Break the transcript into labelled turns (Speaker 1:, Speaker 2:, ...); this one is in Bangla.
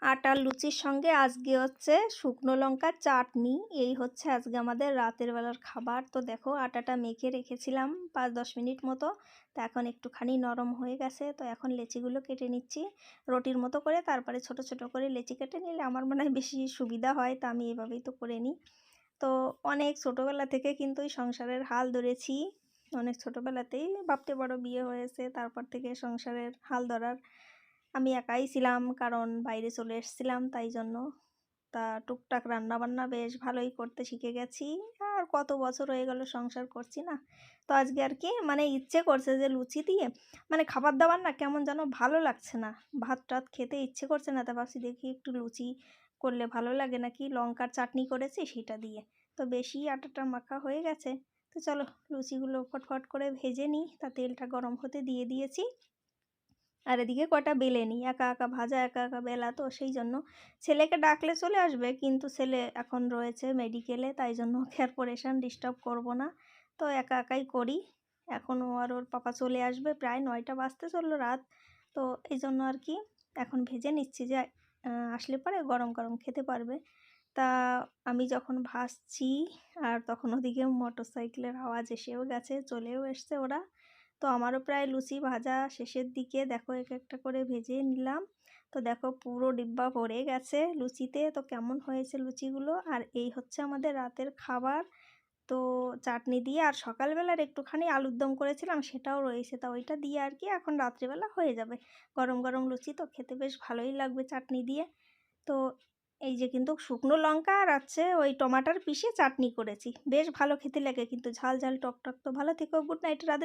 Speaker 1: আটার লুচির সঙ্গে আজকে হচ্ছে শুকনো লঙ্কার চাটনি। এই হচ্ছে আজকে আমাদের রাতের বেলার খাবার। তো দেখো আটাটা মেখে রেখেছিলাম 5-10 মিনিট মতো। তো এখন একটুখানি নরম হয়ে গেছে। তো এখন লেচিগুলো কেটে নিচ্ছি রুটির মতো করে, তারপরে ছোট ছোট করে লেচি কেটে নিলে আমার মনে হয় বেশি সুবিধা হয়। তা আমি এভাবেই তো করে নিই। তো অনেক ছোটোবেলা থেকে কিন্তু এই সংসারের হাল ধরেছি। অনেক ছোটোবেলাতেই ভাবতে পারো বিয়ে হয়েছে, তারপর থেকে সংসারের হাল ধরার আমি একাই ছিলাম, কারণ বাইরে চলে এসেছিলাম তাই জন্য। তা টুকটাক রান্নাবান্না বেশ ভালোই করতে শিখে গেছি। আর কত বছর হয়ে গেল সংসার করছি না। তো আজকে আর কি মানে ইচ্ছে করছে যে লুচি দিয়ে মানে খাবার দাবার না কেমন যেন ভালো লাগছে না, ভাত টাত খেতে ইচ্ছে করছে না। তা ভাবছি দেখি একটু লুচি করলে ভালো লাগে নাকি, লঙ্কার চাটনি করেছি সেটা দিয়ে। তো বেশি আটাটা মাখা হয়ে গেছে। তো চলো লুচিগুলো ফটফট করে ভেজে নিই। তা তেলটা গরম হতে দিয়ে দিয়েছি। আর এদিকে কটা বেলে নিই, একা একা ভাজা একা একা বেলা, তো সেই জন্য ছেলেকে ডাকলে চলে আসবে, কিন্তু ছেলে এখন রয়েছে মেডিকেলে, তাই জন্য ওকে আর পরেশান ডিস্টার্ব করব না। তো একা একাই করি। এখন ও আর ওর পাপা চলে আসবে, প্রায় 9টা বাজতে চললো রাত। তো এই জন্য আর কি এখন ভেজে নিচ্ছি যে আসলে পরে গরম গরম খেতে পারবে। তা আমি যখন ভাজছি আর তখন ওদিকে মোটর সাইকেলের আওয়াজ এসেও গেছে, চলেও এসছে ওরা। তো আমারও প্রায় লুচি ভাজা শেষের দিকে, দেখো এক একটা করে ভেজে নিলাম। তো দেখো পুরো ডিব্বা ভরে গেছে লুচিতে। তো কেমন হয়েছে লুচিগুলো। আর এই হচ্ছে আমাদের রাতের খাবার। তো চাটনি দিয়ে আর সকালবেলার একটুখানি আলুর দম করেছিলাম সেটাও রয়েছে, তা ওইটা দিয়ে আর কি এখন রাত্রিবেলা হয়ে যাবে। গরম গরম লুচি তো খেতে বেশ ভালোই লাগবে চাটনি দিয়ে। তো এই যে কিন্তু শুকনো লঙ্কা আর আছে ওই টমাটার পিষে চাটনি করেছি, বেশ ভালো খেতে লাগে কিন্তু, ঝাল ঝাল টক টক। তো ভালো থেকো, গুড নাইট, রাধে।